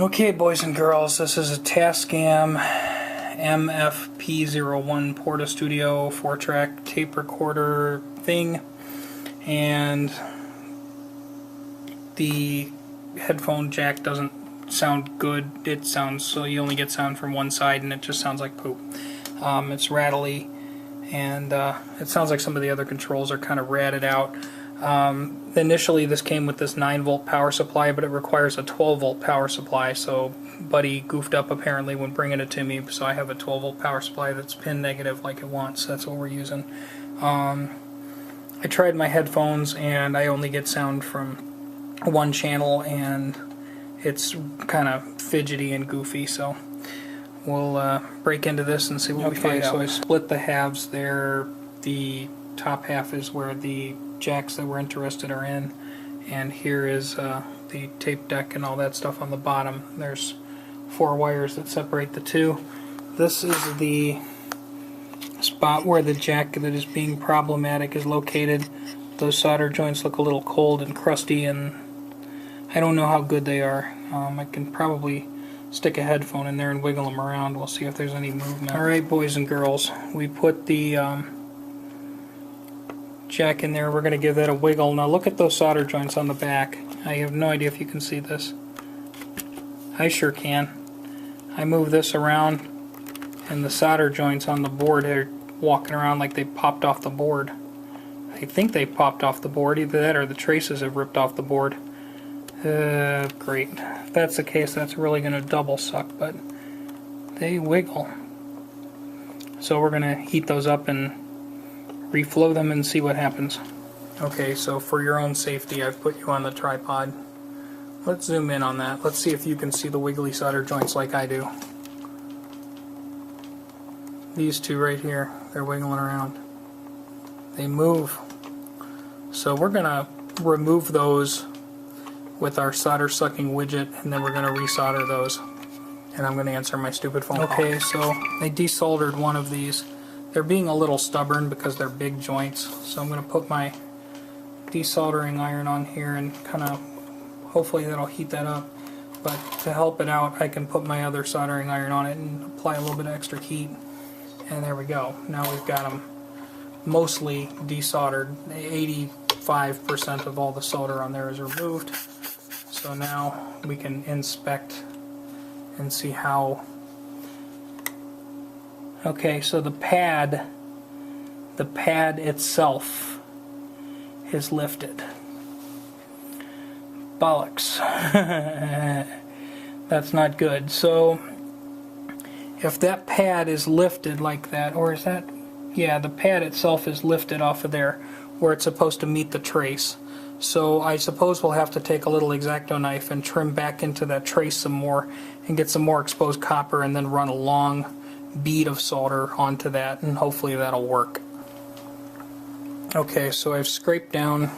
Okay, boys and girls, this is a Tascam MF-P01 Portastudio 4-track tape recorder thing, and the headphone jack doesn't sound good. It sounds, so you only get sound from one side and it just sounds like poop. It's rattly, and it sounds like some of the other controls are kind of ratted out. Initially this came with this 9-volt power supply, but it requires a 12-volt power supply, so Buddy goofed up apparently when bringing it to me, so I have a 12-volt power supply that's pin negative like it wants. That's what we're using. I tried my headphones and I only get sound from one channel, and it's kind of fidgety and goofy, so we'll break into this and see what we find out. So I split the halves there. The top half is where the jacks that we're interested are in, and here is the tape deck and all that stuff on the bottom. There's 4 wires that separate the two. This is the spot where the jack that is being problematic is located. Those solder joints look a little cold and crusty, and I don't know how good they are. I can probably stick a headphone in there and wiggle them around. We'll see if there's any movement. Alright, boys and girls, we put the jack in there. We're going to give that a wiggle. Now look at those solder joints on the back. I have no idea if you can see this. I sure can. I move this around and the solder joints on the board are walking around like they popped off the board. I think they popped off the board. Either that or the traces have ripped off the board. Great. If that's the case, that's really going to double suck, but they wiggle. So we're going to heat those up and reflow them and see what happens. Okay, so for your own safety, I've put you on the tripod. Let's zoom in on that. Let's see if you can see the wiggly solder joints like I do. These two right here, they're wiggling around. They move. So we're going to remove those with our solder sucking widget, and then we're going to resolder those. And I'm going to answer my stupid phone call. Okay, so I desoldered one of these. They're being a little stubborn because they're big joints, so I'm going to put my desoldering iron on here and kind of, hopefully that'll heat that up. But to help it out, I can put my other soldering iron on it and apply a little bit of extra heat. And there we go. Now we've got them mostly desoldered. 85% of all the solder on there is removed. So now we can inspect and see how. Okay, so the pad itself is lifted. Bollocks. That's not good. So if that pad is lifted like that, or is that, yeah, the pad itself is lifted off of there where it's supposed to meet the trace. So I suppose we'll have to take a little X-Acto knife and trim back into that trace some more and get some more exposed copper and then run a long bead of solder onto that, and hopefully that'll work. Okay, so I've scraped down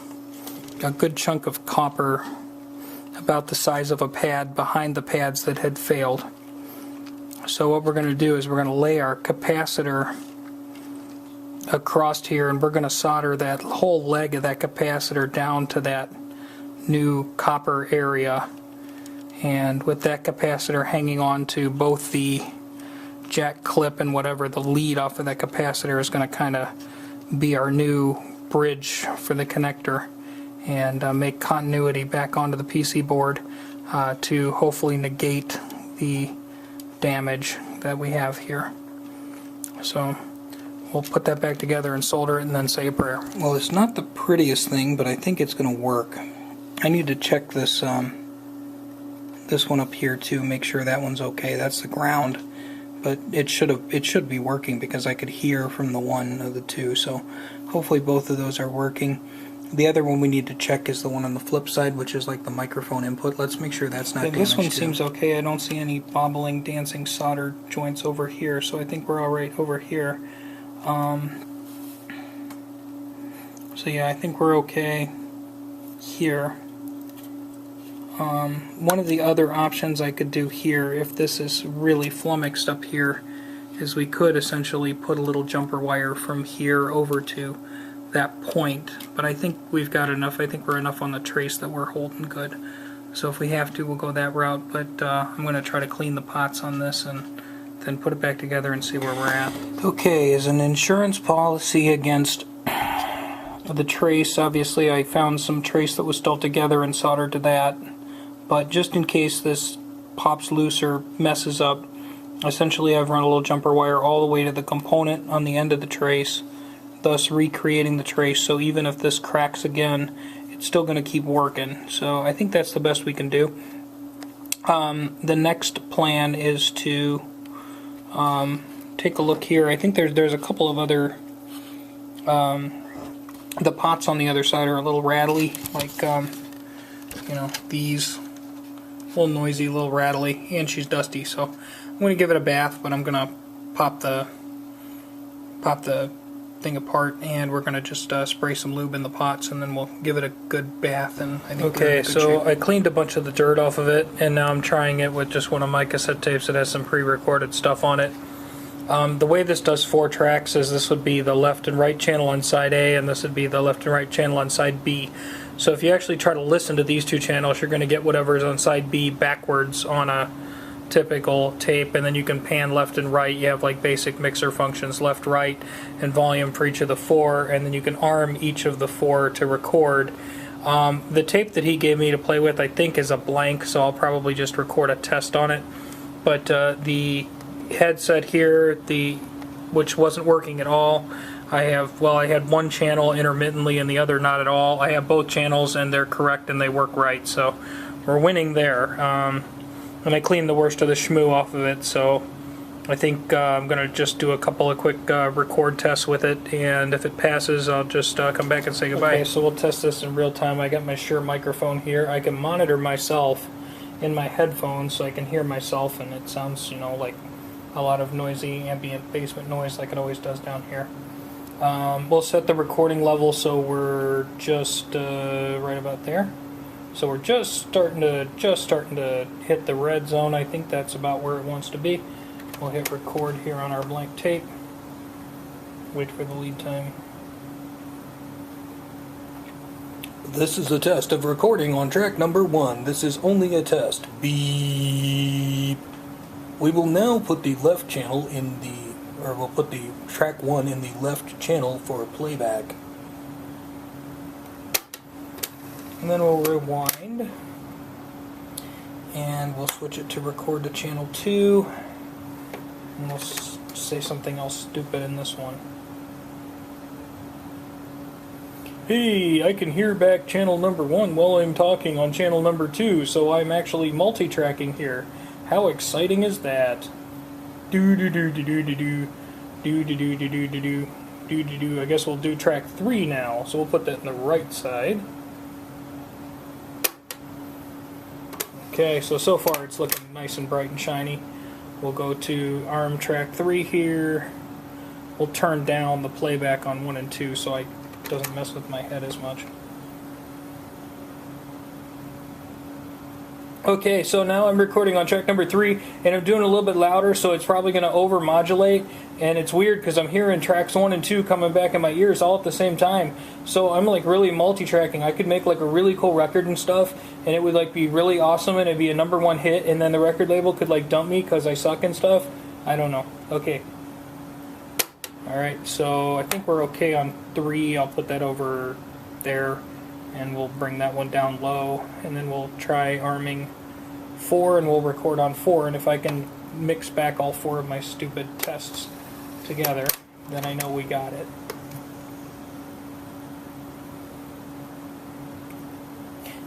a good chunk of copper about the size of a pad behind the pads that had failed. So what we're going to do is we're going to lay our capacitor across here, and we're going to solder that whole leg of that capacitor down to that new copper area, and with that capacitor hanging on to both the jack clip and whatever the lead off of that capacitor is going to kind of be our new bridge for the connector, and make continuity back onto the PC board to hopefully negate the damage that we have here. So we'll put that back together and solder it and then say a prayer. Well, it's not the prettiest thing, but I think it's going to work. I need to check this this one up here too, make sure that one's okay. That's the ground. But it should be working because I could hear from the one of the two, so hopefully both of those are working. The other one we need to check is the one on the flip side, which is like the microphone input. Let's make sure that's not damaged. This one seems okay. I don't see any bobbling, dancing solder joints over here, so I think we're alright over here. So yeah, I think we're okay here. One of the other options I could do here, if this is really flummoxed up here, is we could essentially put a little jumper wire from here over to that point, but I think we've got enough. I think we're enough on the trace that we're holding good. So if we have to, we'll go that route, but I'm going to try to clean the pots on this and then put it back together and see where we're at. Okay, as an insurance policy against the trace, obviously I found some trace that was still together and soldered to that, but just in case this pops loose or messes up, essentially I've run a little jumper wire all the way to the component on the end of the trace, thus recreating the trace, so even if this cracks again, it's still going to keep working. So I think that's the best we can do. The next plan is to take a look here. I think there's a couple of other, the pots on the other side are a little rattly, like you know, these, a little noisy, a little rattly, and she's dusty, so I'm going to give it a bath, but I'm going to pop the thing apart, and we're going to just spray some lube in the pots, and then we'll give it a good bath. And I think okay, so I cleaned a bunch of the dirt off of it, and now I'm trying it with just one of my cassette tapes that has some pre-recorded stuff on it. The way this does 4 tracks is this would be the left and right channel on side A, and this would be the left and right channel on side B. So if you actually try to listen to these 2 channels, you're going to get whatever is on side B backwards on a typical tape, and then you can pan left and right. You have like basic mixer functions, left, right, and volume for each of the 4, and then you can arm each of the 4 to record. The tape that he gave me to play with, I think, is a blank, so I'll probably just record a test on it. But the headset here, which wasn't working at all, I had one channel intermittently and the other not at all. I have both channels and they're correct and they work right, so we're winning there. And I cleaned the worst of the shmoo off of it, so I think I'm going to just do a couple of quick record tests with it, and if it passes, I'll just come back and say goodbye. Okay, so we'll test this in real time. I got my Shure microphone here. I can monitor myself in my headphones so I can hear myself, and it sounds, you know, like a lot of noisy ambient basement noise like it always does down here. We'll set the recording level so we're just right about there. So we're just starting to hit the red zone. I think that's about where it wants to be. We'll hit record here on our blank tape. Wait for the lead time. This is a test of recording on track number 1. This is only a test. Beep. We will now put the left channel in we'll put the track 1 in the left channel for playback. And then we'll rewind, and we'll switch it to record to channel 2, and we'll say something else stupid in this one. Hey, I can hear back channel number 1 while I'm talking on channel number 2, so I'm actually multi-tracking here. How exciting is that? Do-do-do-do-do-do-do, do-do-do-do-do-do-do, do-do-do. I guess we'll do track 3 now, so we'll put that in the right side. Okay, so far it's looking nice and bright and shiny. We'll go to ARM track 3 here. We'll turn down the playback on 1 and 2 so it doesn't mess with my head as much. Okay, so now I'm recording on track number 3, and I'm doing a little bit louder, so it's probably going to over-modulate, and it's weird because I'm hearing tracks 1 and 2 coming back in my ears all at the same time. So I'm like really multi-tracking. I could make like a really cool record and stuff, and it would like be really awesome, and it'd be a #1 hit, and then the record label could like dump me because I suck and stuff. I don't know. Okay. Alright, so I think we're okay on 3. I'll put that over there, and we'll bring that one down low, and then we'll try arming 4, and we'll record on 4, and if I can mix back all 4 of my stupid tests together, then I know we got it.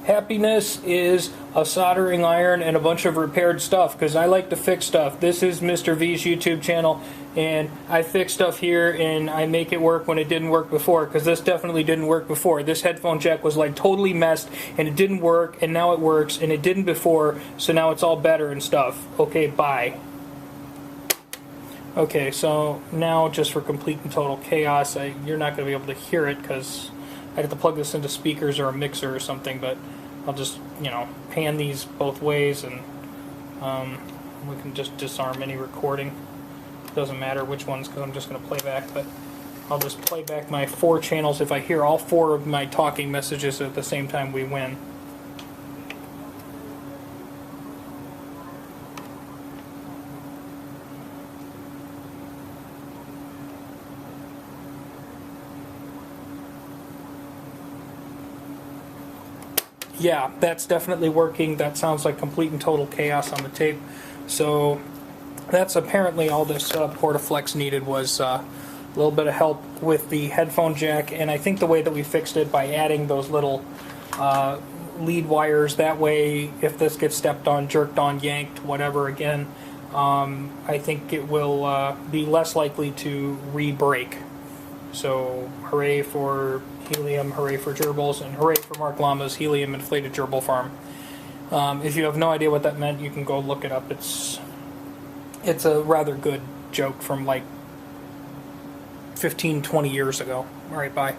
Happiness is a soldering iron and a bunch of repaired stuff, because I like to fix stuff. This is Mr. V's YouTube channel, and I fix stuff here and I make it work when it didn't work before, because this definitely didn't work before. This headphone jack was like totally messed and it didn't work, and now it works, and it didn't before, so now it's all better and stuff. Okay, bye. Okay, so now just for complete and total chaos, you're not going to be able to hear it because I have to plug this into speakers or a mixer or something, but I'll just, you know, pan these both ways, and we can just disarm any recording. Doesn't matter which ones, because I'm just going to play back, but I'll just play back my 4 channels. If I hear all 4 of my talking messages at the same time, we win. yeah, that's definitely working. That sounds like complete and total chaos on the tape. So that's apparently all this Portaflex needed, was a little bit of help with the headphone jack. And I think the way that we fixed it by adding those little lead wires, that way if this gets stepped on, jerked on, yanked, whatever again, I think it will be less likely to re-break. So hooray for helium, hooray for gerbils, and hooray for Mark Lama's helium inflated gerbil farm. If you have no idea what that meant, you can go look it up. It's a rather good joke from like 15, 20 years ago. Alright, bye.